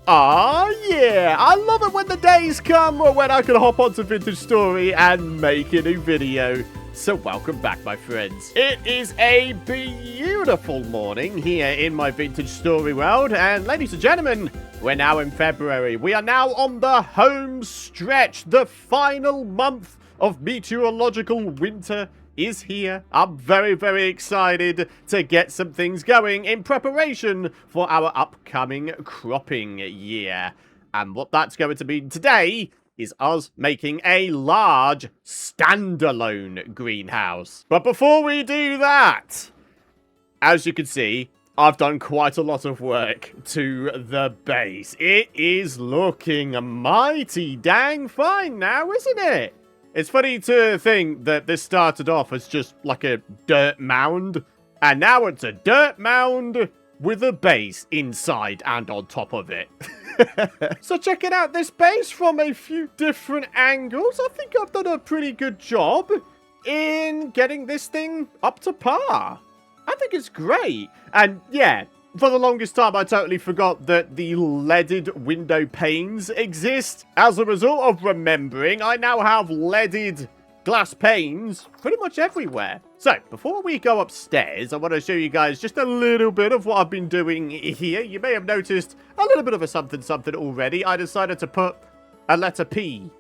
Ah, yeah, I love it when the days come when I can hop onto Vintage Story and make a new video. So welcome back, my friends. It is a beautiful morning here in my Vintage Story world, and ladies and gentlemen, we're now in February. We are now on the home stretch. The final month of meteorological winter is here. I'm very, very excited to get some things going in preparation for our upcoming cropping year. And what that's going to mean today is us making a large standalone greenhouse. But before we do that, as you can see, I've done quite a lot of work to the base. It is looking mighty dang fine now, isn't it? It's funny to think that this started off as just like a dirt mound, and now it's a dirt mound with a base inside and on top of it. So checking out this base from a few different angles, I think I've done a pretty good job in getting this thing up to par. I think it's great. And yeah, for the longest time, I totally forgot that the leaded window panes exist. As a result of remembering, I now have leaded glass panes pretty much everywhere. So, before we go upstairs, I want to show you guys just a little bit of what I've been doing here. You may have noticed a little bit of a something already. I decided to put a letter P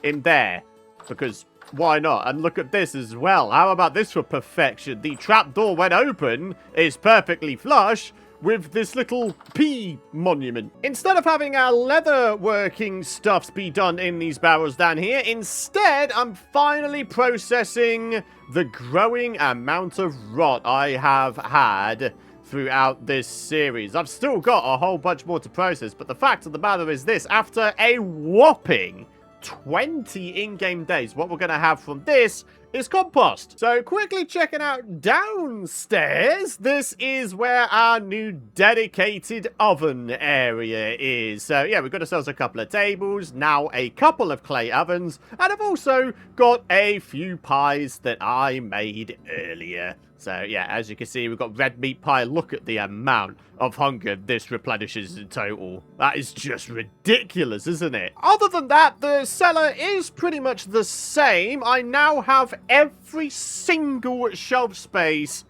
in there, because why not? And look at this as well. How about this for perfection? The trapdoor, when open, is perfectly flush with this little P monument. Instead of having our leather working stuffs be done in these barrels down here, instead I'm finally processing the growing amount of rot I have had throughout this series. I've still got a whole bunch more to process, but the fact of the matter is this: after a whopping 20 in-game days, what we're going to have from this is compost. So quickly checking out downstairs, this is where our new dedicated oven area is. So yeah, we've got ourselves a couple of tables, now a couple of clay ovens, and I've also got a few pies that I made earlier. So yeah, as you can see, we've got red meat pie. Look at the amount of hunger this replenishes in total. That is just ridiculous, isn't it? Other than that, the cellar is pretty much the same. I now have every single shelf space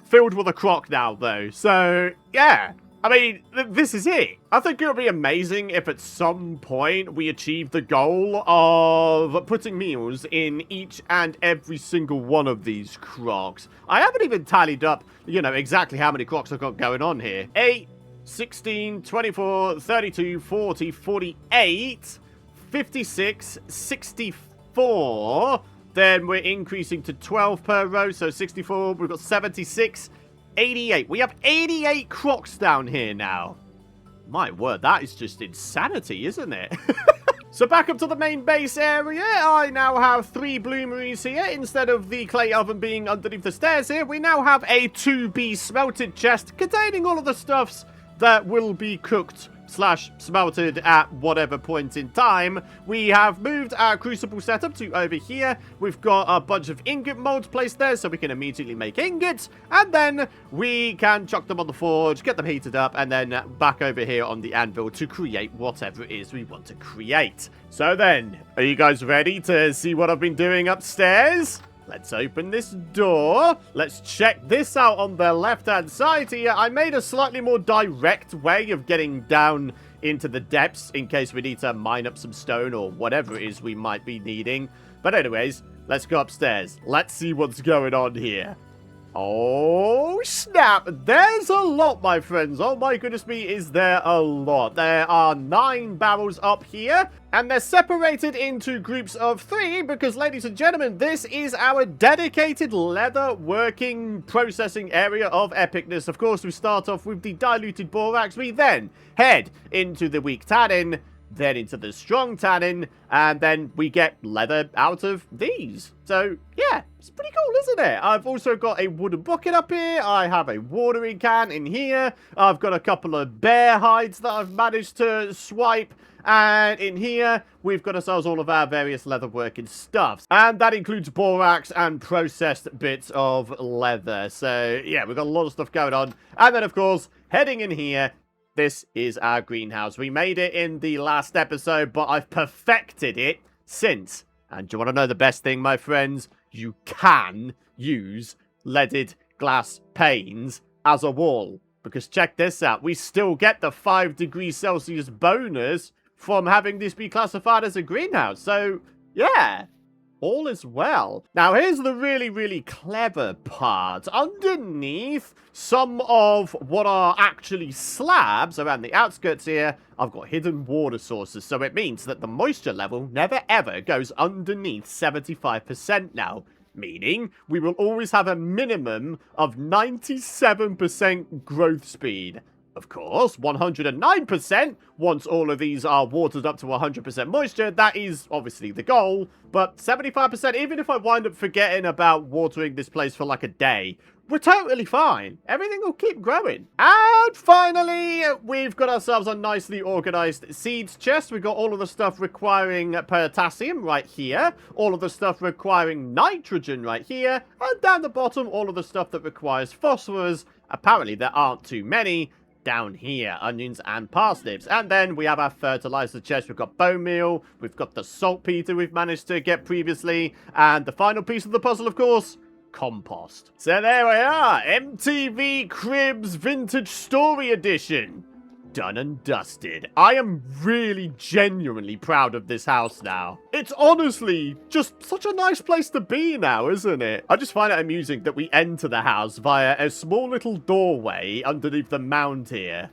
filled with a crock now, though. So yeah, I mean, this is it. I think it would be amazing if at some point we achieve the goal of putting meals in each and every single one of these crocks. I haven't even tallied up, you know, exactly how many crocks I've got going on here. 8, 16, 24, 32, 40, 48, 56, 64. Then we're increasing to 12 per row, so 64. We've got 76. 88. We have 88 crocs down here now. My word, that is just insanity, isn't it? So back up to the main base area. I now have 3 bloomeries here. Instead of the clay oven being underneath the stairs here, we now have a 2B smelted chest containing all of the stuffs that will be cooked / smelted at whatever point in time. We have moved our crucible setup to over here. We've got a bunch of ingot molds placed there so we can immediately make ingots, and then we can chuck them on the forge, get them heated up, and then back over here on the anvil to create whatever it is we want to create. So then, are you guys ready to see what I've been doing upstairs? Let's open this door. Let's check this out on the left-hand side here. I made a slightly more direct way of getting down into the depths in case we need to mine up some stone or whatever it is we might be needing. But anyways, let's go upstairs. Let's see what's going on here. Oh, snap. There's a lot, my friends. Oh, my goodness me, is there a lot. There are 9 barrels up here, and they're separated into groups of 3 because, ladies and gentlemen, this is our dedicated leather working processing area of epicness. Of course, we start off with the diluted borax. We then head into the weak tannin, then into the strong tannin, and then we get leather out of these. So, yeah, it's pretty cool, isn't it? I've also got a wooden bucket up here. I have a watering can in here. I've got a couple of bear hides that I've managed to swipe. And in here, we've got ourselves all of our various leather working stuffs. And that includes borax and processed bits of leather. So, yeah, we've got a lot of stuff going on. And then, of course, heading in here this is our greenhouse. We made it in the last episode, but I've perfected it since. And do you want to know the best thing, my friends? You can use leaded glass panes as a wall. Because check this out. We still get the 5 degrees Celsius bonus from having this be classified as a greenhouse. So, yeah. All is well. Now, here's the really, really clever part. Underneath some of what are actually slabs around the outskirts here, I've got hidden water sources. So it means that the moisture level never, ever goes underneath 75% now. Meaning, we will always have a minimum of 97% growth speed. Of course, 109% once all of these are watered up to 100% moisture. That is obviously the goal. But 75%, even if I wind up forgetting about watering this place for like a day, we're totally fine. Everything will keep growing. And finally, we've got ourselves a nicely organized seeds chest. We've got all of the stuff requiring potassium right here. All of the stuff requiring nitrogen right here. And down the bottom, all of the stuff that requires phosphorus. Apparently, there aren't too many. Down here, onions and parsnips. And then we have our fertilizer chest. We've got bone meal. We've got the saltpeter we've managed to get previously. And the final piece of the puzzle, of course, compost. So there we are. MTV Cribs Vintage Story Edition. Done and dusted. I am really genuinely proud of this house now. It's honestly just such a nice place to be now, isn't it? I just find it amusing that we enter the house via a small little doorway underneath the mound here.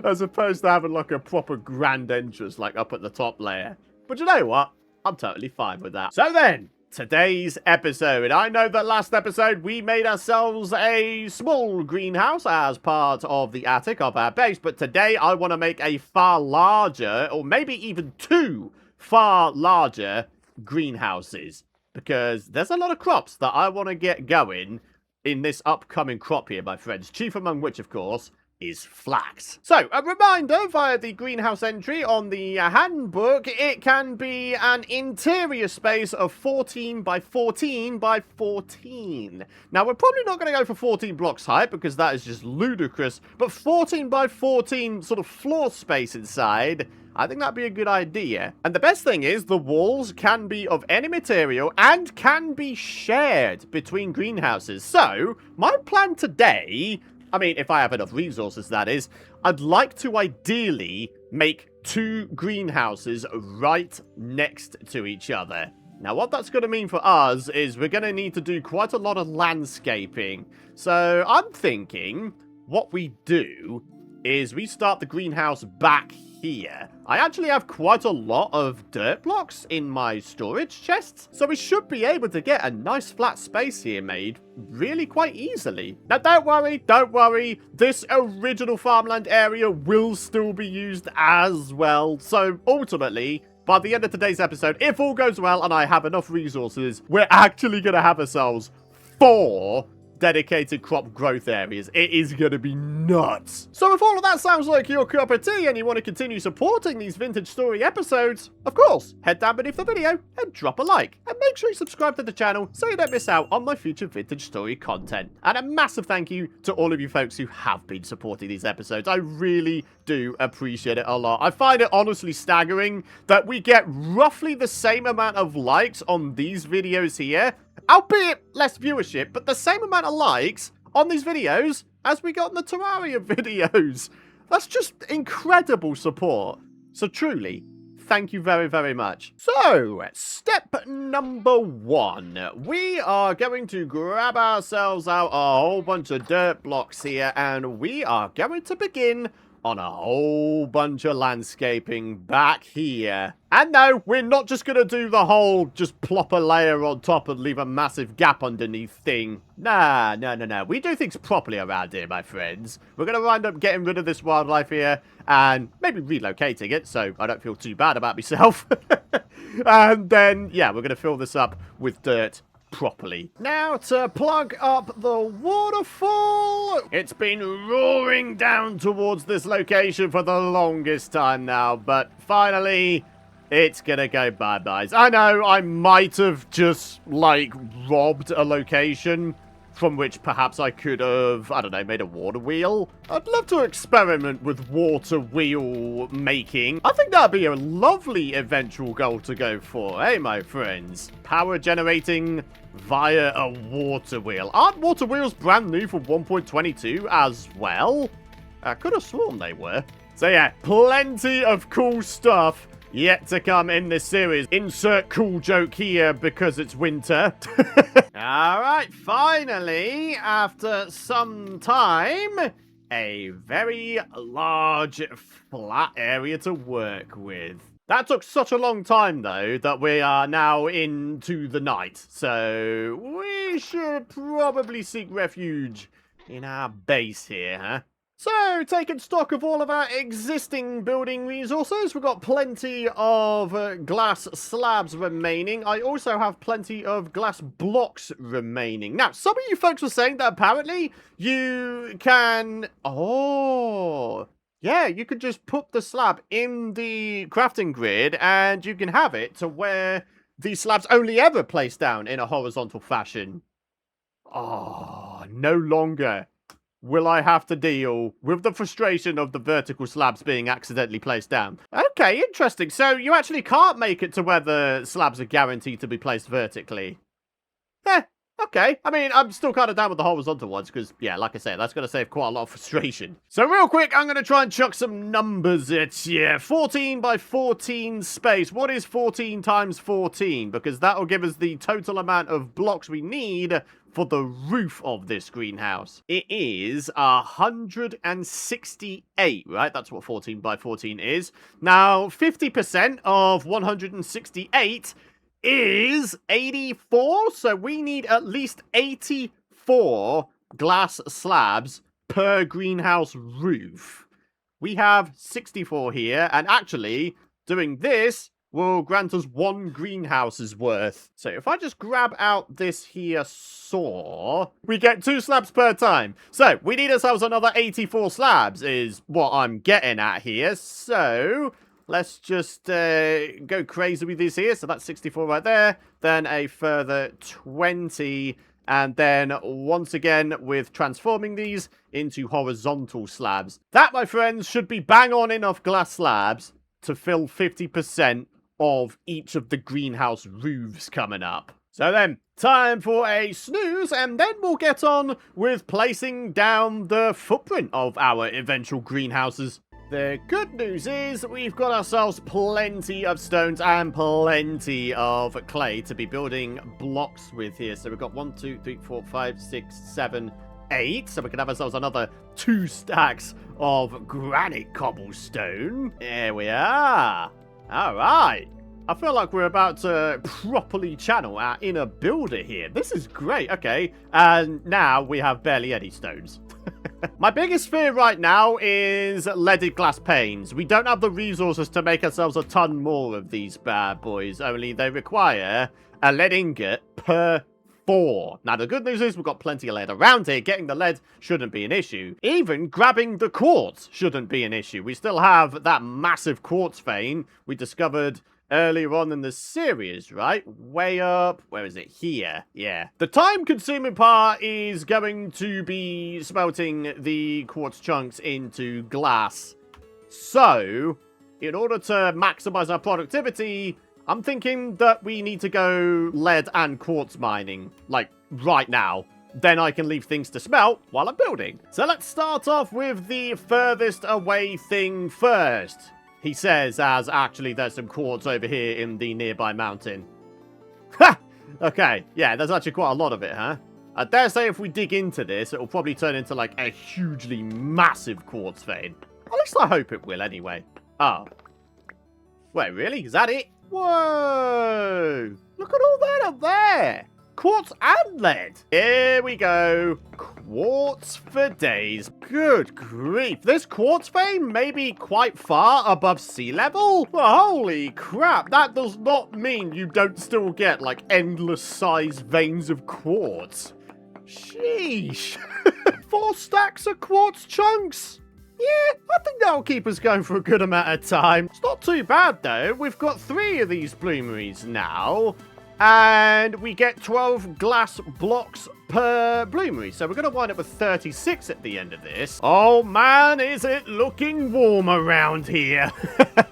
As opposed to having like a proper grand entrance like up at the top layer. But you know what? I'm totally fine with that. So then, today's episode. I know that last episode we made ourselves a small greenhouse as part of the attic of our base, but today I want to make a far larger, or maybe even 2 far larger greenhouses, because there's a lot of crops that I want to get going in this upcoming crop here, my friends, chief among which, of course, is flax. So, a reminder via the greenhouse entry on the handbook, it can be an interior space of 14 by 14 by 14. Now, we're probably not going to go for 14 blocks height because that is just ludicrous, but 14 by 14 sort of floor space inside, I think that'd be a good idea. And the best thing is the walls can be of any material and can be shared between greenhouses. So, my plan today, I mean, if I have enough resources, that is, I'd like to ideally make 2 greenhouses right next to each other. Now, what that's going to mean for us is we're going to need to do quite a lot of landscaping. So, I'm thinking what we do is we start the greenhouse back here. I actually have quite a lot of dirt blocks in my storage chests, so we should be able to get a nice flat space here made really quite easily. Now, don't worry, this original farmland area will still be used as well, so ultimately, by the end of today's episode, if all goes well and I have enough resources, we're actually going to have ourselves 4 dedicated crop growth areas. It is going to be nuts. So if all of that sounds like your cup of tea and you want to continue supporting these vintage story episodes, of course, head down beneath the video and drop a like. And make sure you subscribe to the channel so you don't miss out on my future vintage story content. And a massive thank you to all of you folks who have been supporting these episodes. I really do appreciate it a lot. I find it honestly staggering that we get roughly the same amount of likes on these videos here, albeit less viewership, but the same amount of likes on these videos as we got in the Terraria videos. That's just incredible support. So truly, thank you very, very much. So, step number 1. We are going to grab ourselves out a whole bunch of dirt blocks here, and we are going to begin on a whole bunch of landscaping back here. And no, we're not just going to do the whole just plop a layer on top and leave a massive gap underneath thing. Nah, no. We do things properly around here, my friends. We're going to wind up getting rid of this wildlife here and maybe relocating it so I don't feel too bad about myself. And then, yeah, we're going to fill this up with dirt properly. Now to plug up the waterfall. It's been roaring down towards this location for the longest time now, but finally it's gonna go bye-byes. I know I might have just like robbed a location from which perhaps I could have, I don't know, made a water wheel. I'd love to experiment with water wheel making. I think that'd be a lovely eventual goal to go for, eh, my friends? Power generating via a water wheel. Aren't water wheels brand new for 1.22 as well? I could have sworn they were. So yeah, plenty of cool stuff yet to come in this series. Insert cool joke here because it's winter. Alright, finally, after some time, a very large flat area to work with. That took such a long time, though, that we are now into the night. So we should probably seek refuge in our base here, huh? So, taking stock of all of our existing building resources, we've got plenty of glass slabs remaining. I also have plenty of glass blocks remaining. Now, some of you folks were saying that apparently you can... Oh... Yeah, you could just put the slab in the crafting grid and you can have it to where the slab's only ever placed down in a horizontal fashion. Oh, no longer will I have to deal with the frustration of the vertical slabs being accidentally placed down. Okay, interesting. So you actually can't make it to where the slabs are guaranteed to be placed vertically. Okay. I mean, I'm still kind of down with the horizontal ones because, yeah, like I said, that's going to save quite a lot of frustration. So real quick, I'm going to try and chuck some numbers at you. 14 by 14 space. What is 14 times 14? Because that will give us the total amount of blocks we need for the roof of this greenhouse. It is 168, right? That's what 14 by 14 is. Now, 50% of 168 is 84, so we need at least 84 glass slabs per greenhouse roof. We have 64 here, and actually, doing this will grant us 1 greenhouse's worth. So if I just grab out this here saw, we get 2 slabs per time. So we need ourselves another 84 slabs is what I'm getting at here. So let's just go crazy with this here. So that's 64 right there. Then a further 20. And then, once again, with transforming these into horizontal slabs. That, my friends, should be bang on enough glass slabs to fill 50% of each of the greenhouse roofs coming up. So then, time for a snooze, and then we'll get on with placing down the footprint of our eventual greenhouses. The good news is we've got ourselves plenty of stones and plenty of clay to be building blocks with here. So we've got 1, 2, 3, 4, 5, 6, 7, 8. So we can have ourselves another 2 stacks of granite cobblestone. There we are. All right. I feel like we're about to properly channel our inner builder here. This is great. Okay. And now we have barely any stones. My biggest fear right now is leaded glass panes. We don't have the resources to make ourselves a ton more of these bad boys. Only they require a lead ingot per 4. Now, the good news is we've got plenty of lead around here. Getting the lead shouldn't be an issue. Even grabbing the quartz shouldn't be an issue. We still have that massive quartz vein we discovered earlier on in the series, right? Way up. Where is it? Here. Yeah. The time-consuming part is going to be smelting the quartz chunks into glass. So, in order to maximize our productivity, I'm thinking that we need to go lead and quartz mining, like, right now. Then I can leave things to smelt while I'm building. So let's start off with the furthest away thing first. He says, as actually there's some quartz over here in the nearby mountain. Ha! Okay, yeah, there's actually quite a lot of it, huh? I dare say if we dig into this, it'll probably turn into, like, a hugely massive quartz vein. At least I hope it will, anyway. Oh. Wait, really? Is that it? Whoa! Look at all that up there! Quartz and lead. Here we go. Quartz for days. Good grief. This quartz vein may be quite far above sea level? Well, holy crap. That does not mean you don't still get, like, endless sized veins of quartz. Sheesh. 4 stacks of quartz chunks. Yeah, I think that'll keep us going for a good amount of time. It's not too bad, though. We've got 3 of these bloomeries now. And we get 12 glass blocks per bloomery. So we're going to wind up with 36 at the end of this. Oh man, is it looking warm around here.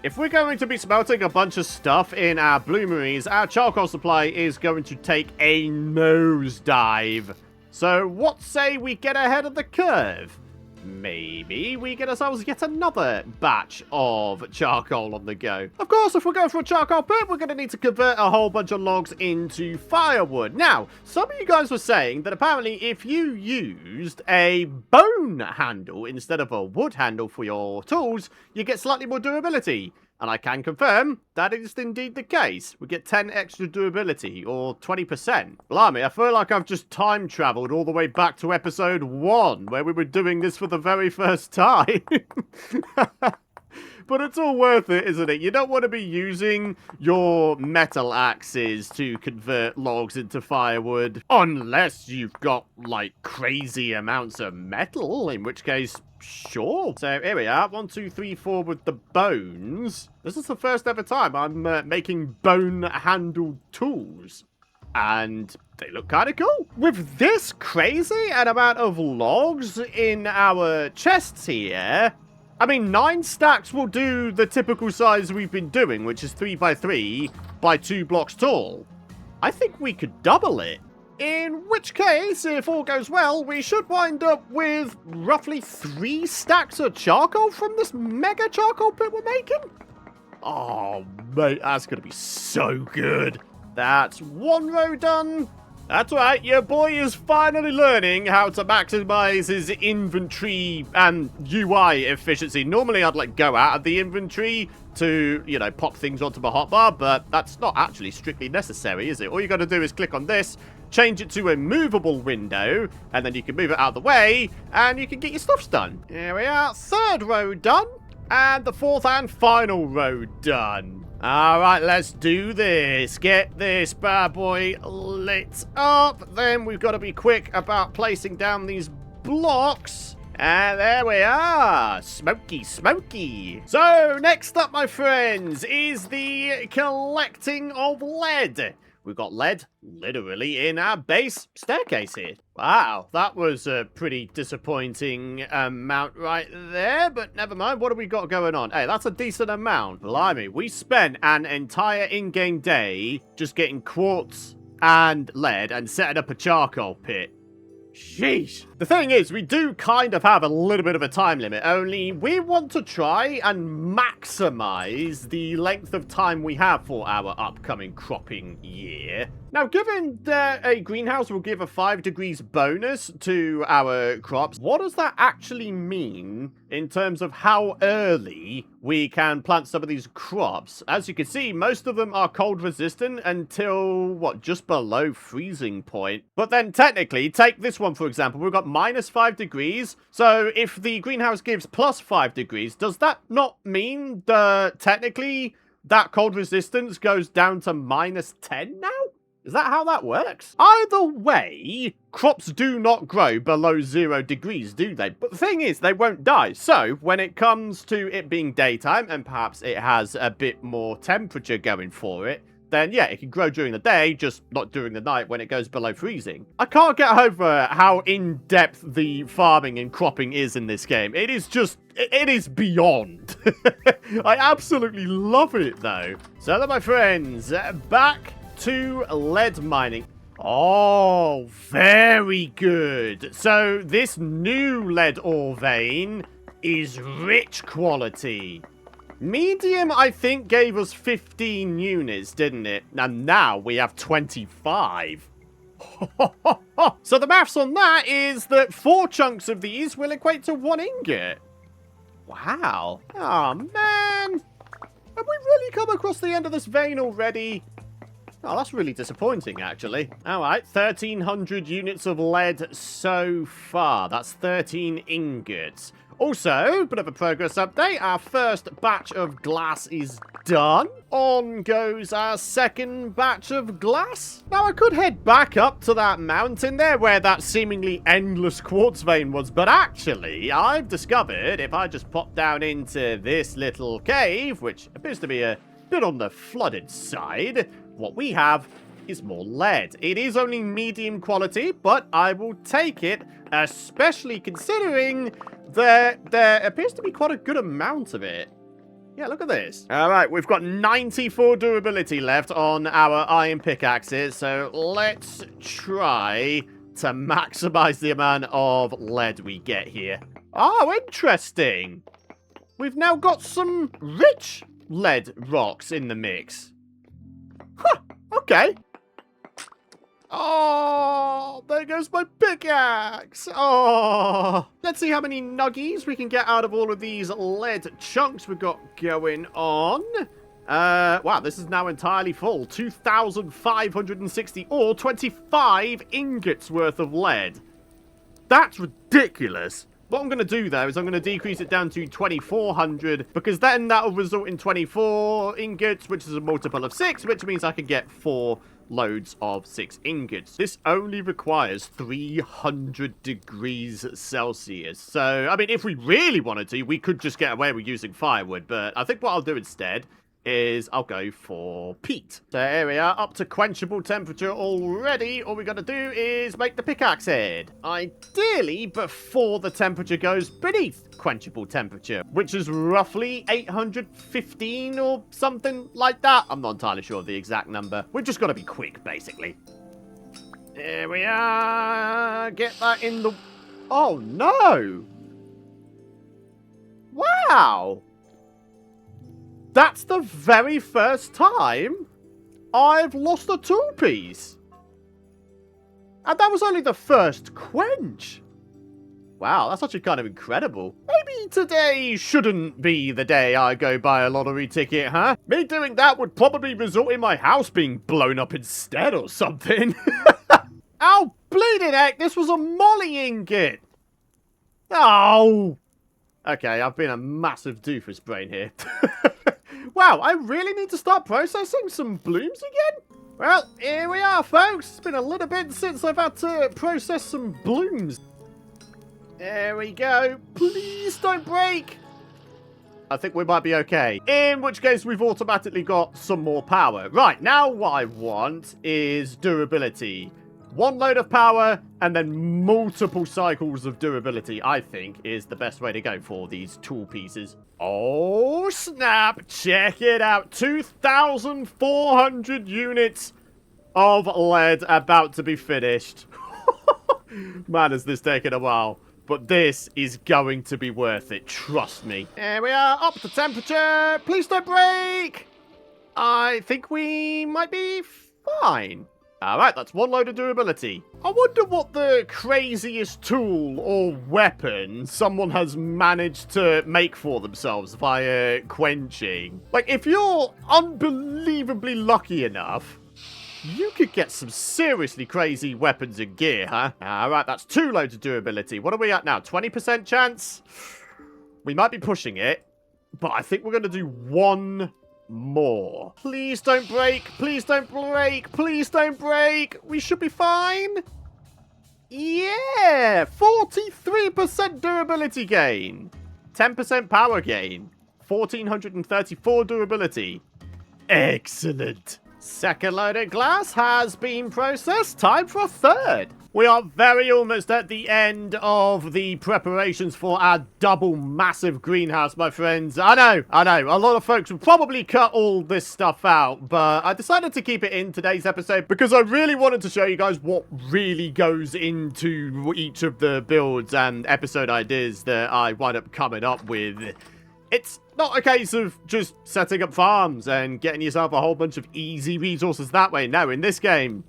If we're going to be smelting a bunch of stuff in our bloomeries, our charcoal supply is going to take a nosedive. So what say we get ahead of the curve? Maybe we get ourselves yet another batch of charcoal on the go. Of course, if we're going for a charcoal pit, we're going to need to convert a whole bunch of logs into firewood. Now, some of you guys were saying that apparently if you used a bone handle instead of a wood handle for your tools, you get slightly more durability. And I can confirm that is indeed the case. We get 10 extra durability, or 20%. Blimey, I feel like I've just time traveled all the way back to episode 1, where we were doing this for the very first time. But it's all worth it, isn't it? You don't want to be using your metal axes to convert logs into firewood. Unless you've got, like, crazy amounts of metal, in which case, sure. So here we are, 1, 2, 3, 4 with the bones. This is the first ever time I'm making bone-handled tools. And they look kind of cool. With this crazy amount of logs in our chests here, I mean, 9 stacks will do the typical size we've been doing, which is 3 by 3 by 2 blocks tall. I think we could double it. In which case, if all goes well, we should wind up with roughly 3 stacks of charcoal from this mega charcoal pit we're making. Oh, mate, that's going to be so good. That's 1 row done. That's right, your boy is finally learning how to maximize his inventory and UI efficiency. Normally, I'd, like, go out of the inventory to, you know, pop things onto my hotbar, but that's not actually strictly necessary, is it? All you got to do is click on this, change it to a movable window, and then you can move it out of the way, and you can get your stuffs done. Here we are, 3rd row done, and the 4th and final row done. Alright, let's do this. Get this bad boy lit up. Then we've got to be quick about placing down these blocks. And there we are. Smoky, smoky. So, next up, my friends, is the collecting of lead. We've got lead literally in our base staircase here. Wow, that was a pretty disappointing amount right there, but never mind. What have we got going on? Hey, that's a decent amount. Blimey, we spent an entire in-game day just getting quartz and lead and setting up a charcoal pit. Sheesh. The thing is, we do kind of have a little bit of a time limit, only we want to try and maximize the length of time we have for our upcoming cropping year. Now, given that a greenhouse will give a 5 degrees bonus to our crops, what does that actually mean in terms of how early we can plant some of these crops? As you can see, most of them are cold resistant until, what, just below freezing point. But then technically, take this one for example, we've got minus 5 degrees. So if the greenhouse gives plus 5 degrees, does that not mean that technically that cold resistance goes down to minus 10 now? Is that how that works? Either way, crops do not grow below 0 degrees, do they? But the thing is, they won't die. So, when it comes to it being daytime, and perhaps it has a bit more temperature going for it, then yeah, it can grow during the day, just not during the night when it goes below freezing. I can't get over how in-depth the farming and cropping is in this game. It is just, it is beyond. I absolutely love it, though. So then, my friends, back to lead mining. Oh, very good. So this new lead ore vein is rich quality. Medium, I think, gave us 15 units, didn't it? And now we have 25. So the maths on that is that 4 chunks of these will equate to 1 ingot. Wow. Oh, man. Have we really come across the end of this vein already? Oh, that's really disappointing, actually. All right, 1,300 units of lead so far. That's 13 ingots. Also, bit of a progress update. Our first batch of glass is done. On goes our second batch of glass. Now, I could head back up to that mountain there where that seemingly endless quartz vein was, but actually, I've discovered if I just pop down into this little cave, which appears to be a bit on the flooded side, what we have is more lead. It is only medium quality, but I will take it, especially considering there appears to be quite a good amount of it. Yeah, look at this. All right, we've got 94 durability left on our iron pickaxes, so let's try to maximize the amount of lead we get here. Oh, interesting. We've now got some rich lead rocks in the mix. Huh, okay. Oh, there goes my pickaxe. Oh, let's see how many nuggies we can get out of all of these lead chunks we've got going on. Wow, this is now entirely full. 2,560 or 25 ingots worth of lead. That's ridiculous. What I'm going to do, though, is I'm going to decrease it down to 2,400, because then that'll result in 24 ingots, which is a multiple of 6, which means I can get 4 loads of 6 ingots. This only requires 300 degrees Celsius. So, I mean, if we really wanted to, we could just get away with using firewood, but I think what I'll do instead is I'll go for peat. So here we are, up to quenchable temperature already. All we got to do is make the pickaxe head. Ideally, before the temperature goes beneath quenchable temperature, which is roughly 815 or something like that. I'm not entirely sure of the exact number. We've just got to be quick, basically. Here we are. Get that in the... Oh, no. Wow. That's the very first time I've lost a tool piece. And that was only the first quench. Wow, that's actually kind of incredible. Maybe today shouldn't be the day I go buy a lottery ticket, huh? Me doing that would probably result in my house being blown up instead or something. Ow, bleeding heck, this was a molly ingot. Oh. Okay, I've been a massive doofus brain here. Wow, I really need to start processing some blooms again? Well, here we are, folks. It's been a little bit since I've had to process some blooms. There we go. Please don't break. I think we might be okay. In which case, we've automatically got some more power. Right, now what I want is durability. 1 load of power and then multiple cycles of durability, I think, is the best way to go for these tool pieces. Oh, snap. Check it out. 2,400 units of lead about to be finished. Man, has this taken a while. But this is going to be worth it. Trust me. Here we are. Up to temperature. Please don't break. I think we might be fine. Alright, that's 1 load of durability. I wonder what the craziest tool or weapon someone has managed to make for themselves via quenching. Like, if you're unbelievably lucky enough, you could get some seriously crazy weapons and gear, huh? Alright, that's 2 loads of durability. What are we at now? 20% chance? We might be pushing it, but I think we're going to do 1 more. Please don't break. Please don't break. Please don't break. We should be fine. Yeah. 43% durability gain. 10% power gain. 1,434 durability. Excellent. Second loaded glass has been processed. Time for a third. We are very almost at the end of the preparations for our double massive greenhouse, my friends. I know. A lot of folks will probably cut all this stuff out, but I decided to keep it in today's episode because I really wanted to show you guys what really goes into each of the builds and episode ideas that I wind up coming up with. It's not a case of just setting up farms and getting yourself a whole bunch of easy resources that way. No, in this game,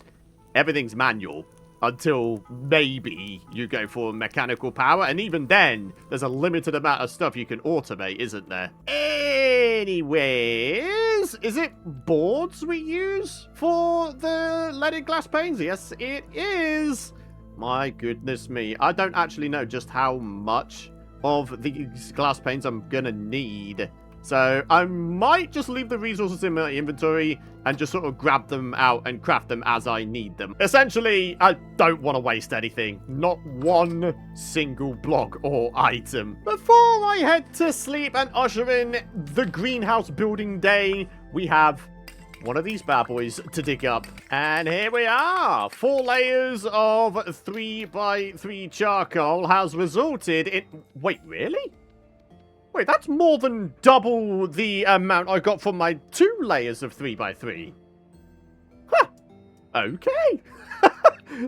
everything's manual. Until maybe you go for mechanical power. And even then, there's a limited amount of stuff you can automate, isn't there? Anyways, is it boards we use for the leaded glass panes? Yes, it is. My goodness me. I don't actually know just how much of these glass panes I'm gonna need. So I might just leave the resources in my inventory and just sort of grab them out and craft them as I need them. Essentially, I don't want to waste anything. Not 1 single block or item. Before I head to sleep and usher in the greenhouse building day, we have one of these bad boys to dig up. And here we are. 4 layers of 3x3 charcoal has resulted in... Wait, really? Wait, that's more than double the amount I got from my 2 layers of 3x3. Huh. Okay.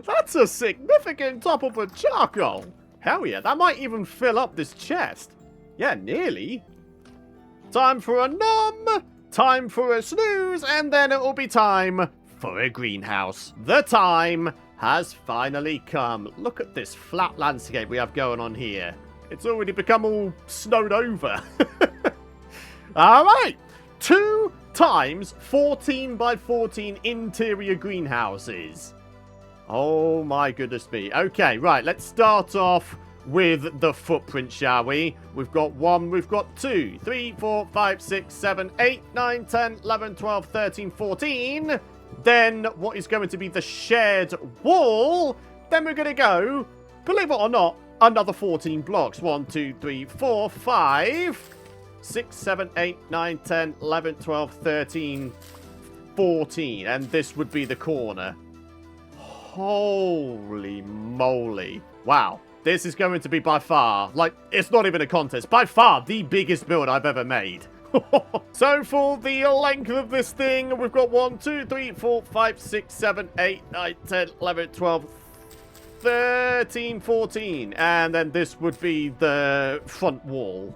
That's a significant top of a charcoal. Hell yeah, that might even fill up this chest. Yeah, nearly. Time for a nom, time for a snooze, and then it will be time for a greenhouse. The time has finally come. Look at this flat landscape we have going on here. It's already become all snowed over. Alright, 2 times 14x14 interior greenhouses. Oh my goodness me. Okay, right, let's start off with the footprint, shall we? We've got 1, we've got 2, 3, 4, 5, 6, 7, 8, 9, 10, 11, 12, 13, 14. Then what is going to be the shared wall. Then we're going to go, believe it or not, another 14 blocks. 1, 2, 3, 4, 5, 6, 7, 8, 9, 10, 11, 12, 13, 14. And this would be the corner. Holy moly. Wow. This is going to be by far, like, it's not even a contest, by far the biggest build I've ever made. So for the length of this thing, we've got 1, 2, 3, 4, 5, 6, 7, 8, 9, 10, 11, 12, 13, 14. And then this would be the front wall.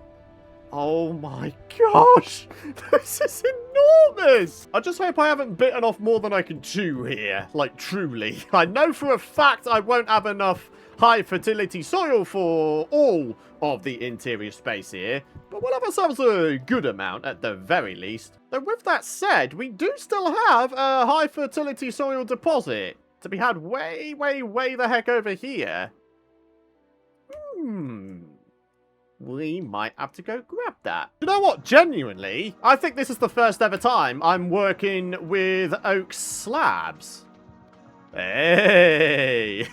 Oh my gosh, this is enormous. I just hope I haven't bitten off more than I can chew here, like truly. I know for a fact I won't have enough high fertility soil for all of the interior space here, but we'll have ourselves a good amount at the very least. Though with that said, we do still have a high fertility soil deposit to be had way, way, way the heck over here. We might have to go grab that. You know what? Genuinely, I think this is the first ever time I'm working with oak slabs. Hey!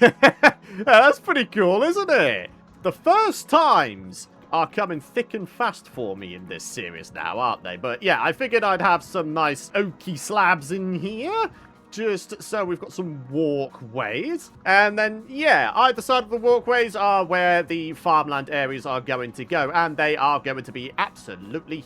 That's pretty cool, isn't it? The first times are coming thick and fast for me in this series now, aren't they? But yeah, I figured I'd have some nice oaky slabs in here, just so we've got some walkways. And then, yeah, either side of the walkways are where the farmland areas are going to go, and they are going to be absolutely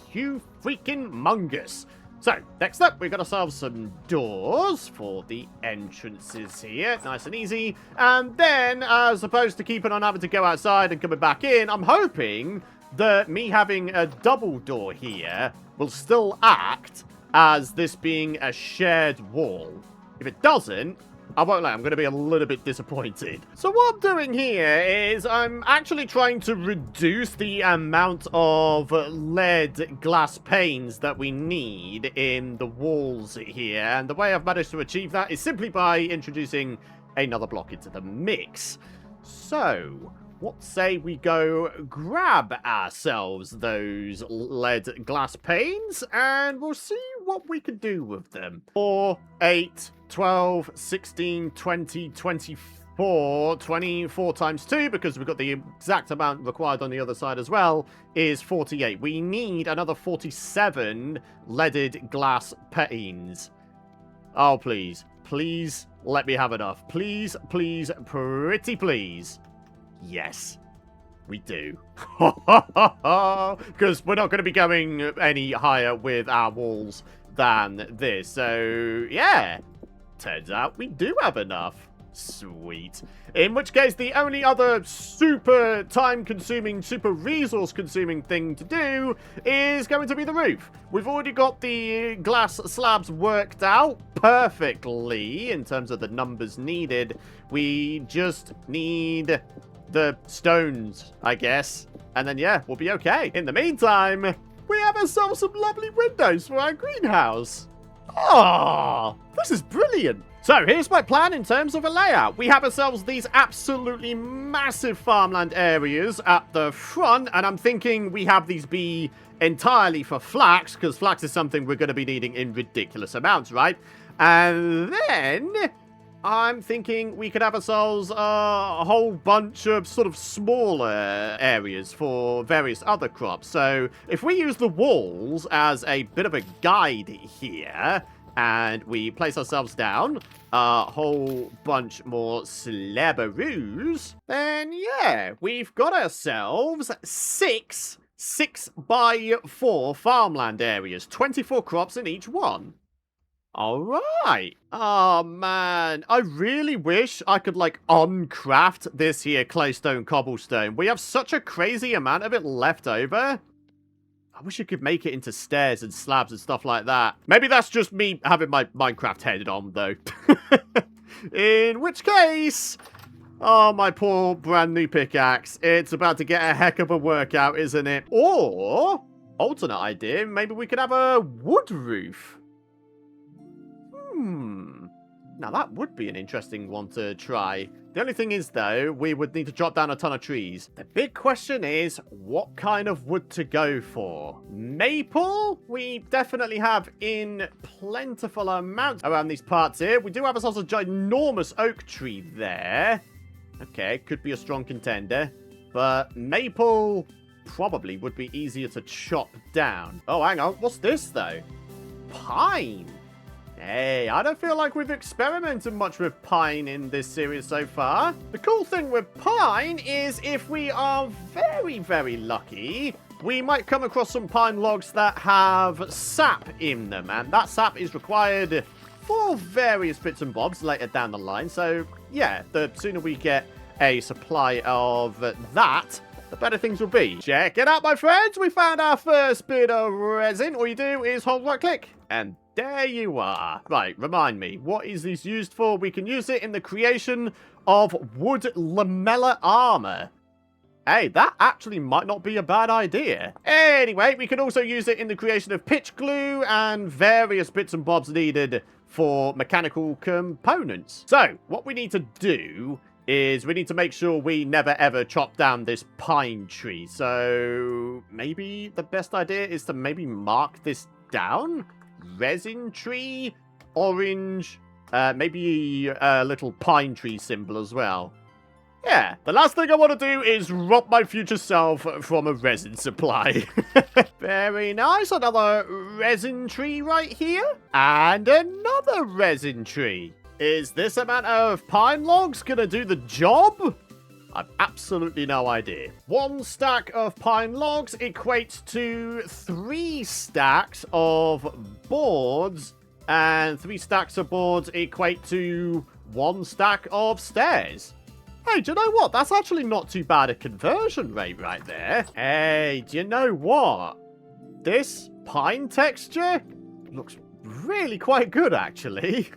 freaking-mongous. So, next up, we've got ourselves some doors for the entrances here. Nice and easy. And then, as opposed to keeping on having to go outside and coming back in, I'm hoping that me having a double door here will still act as this being a shared wall. If it doesn't, I won't lie, I'm going to be a little bit disappointed. So what I'm doing here is I'm actually trying to reduce the amount of lead glass panes that we need in the walls here. And the way I've managed to achieve that is simply by introducing another block into the mix. So, what say we go grab ourselves those lead glass panes and we'll see what we can do with them. 4, 8, 12, 16, 20, 24, 24 times 2, because we've got the exact amount required on the other side as well, is 48. We need another 47 leaded glass panes. Oh, please. Please let me have enough. Please, please, pretty please. Yes, we do. Because we're not going to be going any higher with our walls than this. So, yeah. Turns out we do have enough. Sweet. In which case, the only other super time-consuming, super resource-consuming thing to do is going to be the roof. We've already got the glass slabs worked out perfectly in terms of the numbers needed. We just need the stones, I guess. And then, yeah, we'll be okay. In the meantime, we have ourselves some lovely windows for our greenhouse. Oh, this is brilliant. So here's my plan in terms of a layout. We have ourselves these absolutely massive farmland areas at the front, and I'm thinking we have these be entirely for flax, because flax is something we're going to be needing in ridiculous amounts, right? And then I'm thinking we could have ourselves a whole bunch of sort of smaller areas for various other crops. So if we use the walls as a bit of a guide here, and we place ourselves down a whole bunch more slabberoos, then yeah, we've got ourselves 6x4 farmland areas, 24 crops in each one. Alright. Oh, man. I really wish I could, like, uncraft this here claystone cobblestone. We have such a crazy amount of it left over. I wish I could make it into stairs and slabs and stuff like that. Maybe that's just me having my Minecraft head on, though. In which case... Oh, my poor brand new pickaxe. It's about to get a heck of a workout, isn't it? Or, alternate idea, maybe we could have a wood roof. Now that would be an interesting one to try. The only thing is, though, we would need to chop down a ton of trees. The big question is, what kind of wood to go for? Maple? We definitely have in plentiful amounts around these parts here. We do have ourselves a ginormous oak tree there. Okay, could be a strong contender. But maple probably would be easier to chop down. Oh, hang on. What's this, though? Pine. Hey, I don't feel like we've experimented much with pine in this series so far. The cool thing with pine is if we are very, very lucky, we might come across some pine logs that have sap in them. And that sap is required for various bits and bobs later down the line. So, yeah, the sooner we get a supply of that, the better things will be. Check it out, my friends. We found our first bit of resin. All you do is hold right click and there you are. Right, remind me, what is this used for? We can use it in the creation of wood lamella armor. Hey, that actually might not be a bad idea. Anyway, we can also use it in the creation of pitch glue and various bits and bobs needed for mechanical components. So, what we need to do is we need to make sure we never ever chop down this pine tree. So, maybe the best idea is to maybe mark this down? Resin tree, orange, maybe a little pine tree symbol as well. Yeah, the last thing I want to do is rob my future self from a resin supply. Very nice, another resin tree right here, and another resin tree. Is this amount of pine logs gonna do the job? I've absolutely no idea. 1 stack of pine logs equates to 3 stacks of boards, and 3 stacks of boards equate to 1 stack of stairs. Hey, do you know what? That's actually not too bad a conversion rate right there. Hey, do you know what? This pine texture looks really quite good, actually.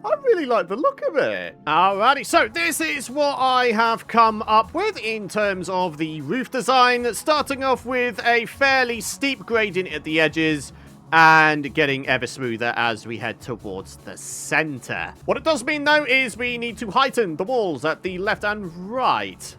I really like the look of it. Alrighty, so this is what I have come up with in terms of the roof design, starting off with a fairly steep gradient at the edges and getting ever smoother as we head towards the center. What it does mean, though, is we need to heighten the walls at the left and right.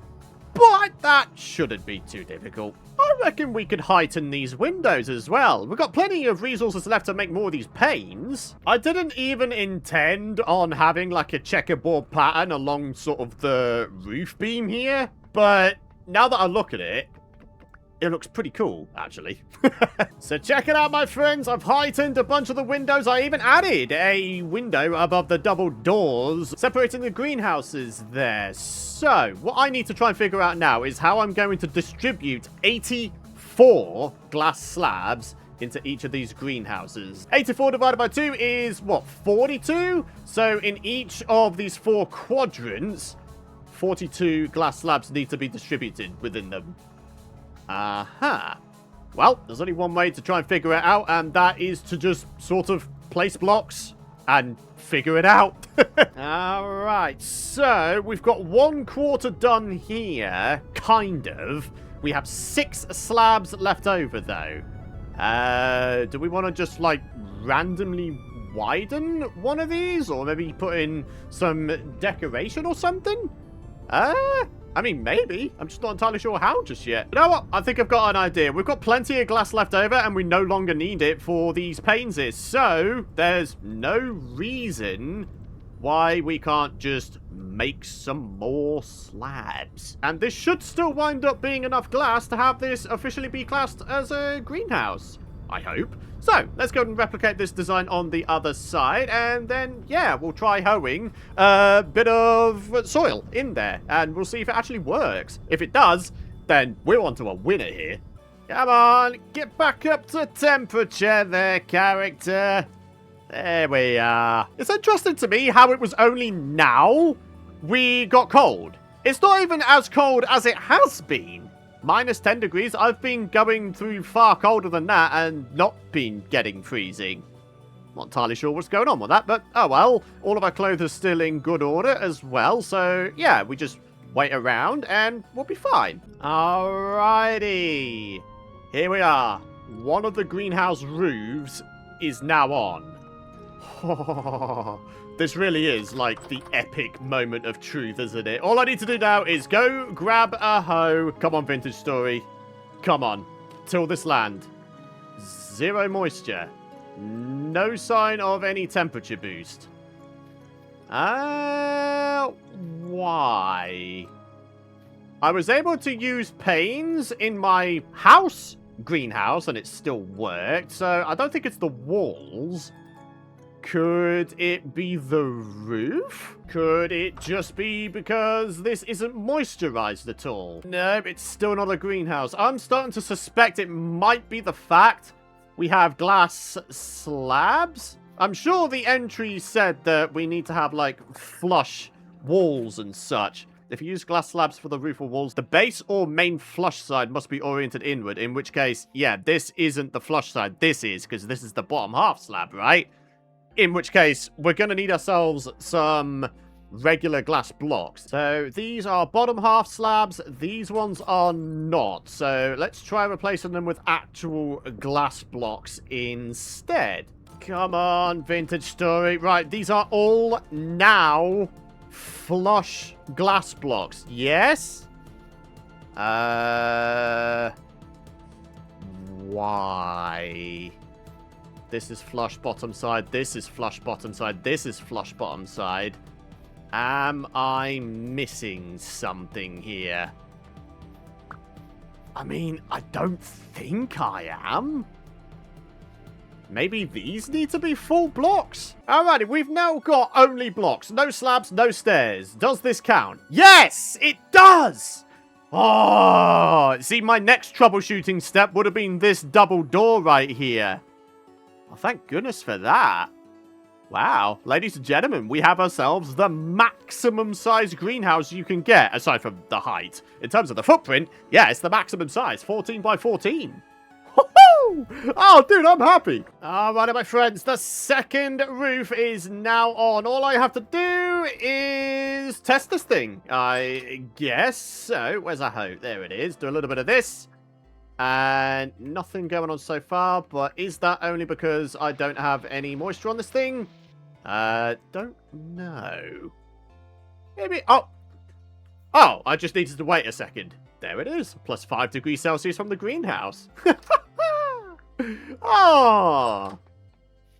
But that shouldn't be too difficult. I reckon we could heighten these windows as well. We've got plenty of resources left to make more of these panes. I didn't even intend on having like a checkerboard pattern along sort of the roof beam here. But now that I look at it, it looks pretty cool, actually. So check it out, my friends. I've heightened a bunch of the windows. I even added a window above the double doors, separating the greenhouses there. So what I need to try and figure out now is how I'm going to distribute 84 glass slabs into each of these greenhouses. 84 divided by 2 is, what, 42? So in each of these 4 quadrants, 42 glass slabs need to be distributed within them. Aha. Well, there's only one way to try and figure it out, and that is to just sort of place blocks and figure it out. Alright, so we've got 1/4 done here, kind of. We have 6 slabs left over, though. Do we want to just, like, randomly widen one of these? Or maybe put in some decoration or something? I mean, maybe. I'm just not entirely sure how just yet. You know what? I think I've got an idea. We've got plenty of glass left over, and we no longer need it for these panes here. So, there's no reason why we can't just make some more slabs. And this should still wind up being enough glass to have this officially be classed as a greenhouse. I hope. So, let's go and replicate this design on the other side, and then, yeah, we'll try hoeing a bit of soil in there, and we'll see if it actually works. If it does, then we're onto a winner here. Come on, get back up to temperature there, character. There we are. It's interesting to me how it was only now we got cold. It's not even as cold as it has been. Minus 10 degrees. I've been going through far colder than that and not been getting freezing. Not entirely sure what's going on with that, but oh well. All of our clothes are still in good order as well, so yeah, we just wait around and we'll be fine. Alrighty. Here we are. One of the greenhouse roofs is now on. This really is like the epic moment of truth, isn't it? All I need to do now is go grab a hoe. Come on, Vintage Story. Come on. Till this land. 0 moisture. No sign of any temperature boost. Why? I was able to use panes in my house greenhouse and it still worked, so I don't think it's the walls. Could it be the roof? Could it just be because this isn't moisturized at all? No, it's still not a greenhouse. I'm starting to suspect it might be the fact we have glass slabs. I'm sure the entry said that we need to have, like, flush walls and such. If you use glass slabs for the roof or walls, the base or main flush side must be oriented inward, in which case, yeah, this isn't the flush side. This is, because this is the bottom half slab, right? In which case, we're going to need ourselves some regular glass blocks. So these are bottom half slabs. These ones are not. So let's try replacing them with actual glass blocks instead. Come on, Vintage Story. Right, these are all now flush glass blocks. Yes? Why? This is flush bottom side. This is flush bottom side. This is flush bottom side. Am I missing something here? I mean, I don't think I am. Maybe these need to be full blocks? Alrighty, we've now got only blocks. No slabs, no stairs. Does this count? Yes, it does! Oh, see, my next troubleshooting step would have been this double door right here. Oh, thank goodness for that. Wow. Ladies and gentlemen, we have ourselves the maximum size greenhouse you can get, aside from the height. In terms of the footprint, yeah, it's the maximum size, 14 by 14. Oh, dude, I'm happy. Alright, my friends, the second roof is now on. All I have to do is test this thing, I guess. So, where's our hoe? There it is. Do a little bit of this. And nothing going on so far, but is that only because I don't have any moisture on this thing? Don't know. Maybe, oh, I just needed to wait a second. There it is, plus 5 degrees Celsius from the greenhouse. Oh,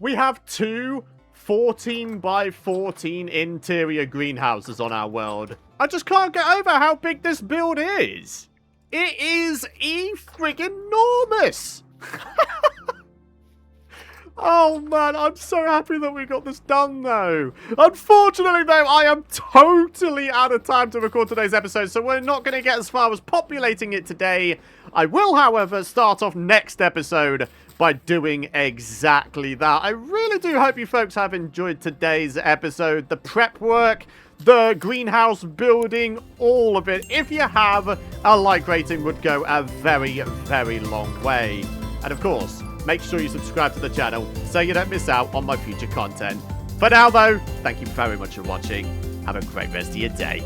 we have 2 14 by 14 interior greenhouses on our world. I just can't get over how big this build is. It is friggin' enormous. Oh man, I'm so happy that we got this done though. Unfortunately though, I am totally out of time to record today's episode, so we're not going to get as far as populating it today. I will, however, start off next episode by doing exactly that. I really do hope you folks have enjoyed today's episode. The prep work, the greenhouse building, all of it. If you have, a like rating would go a very, very long way. And of course, make sure you subscribe to the channel so you don't miss out on my future content. For now though, thank you very much for watching. Have a great rest of your day.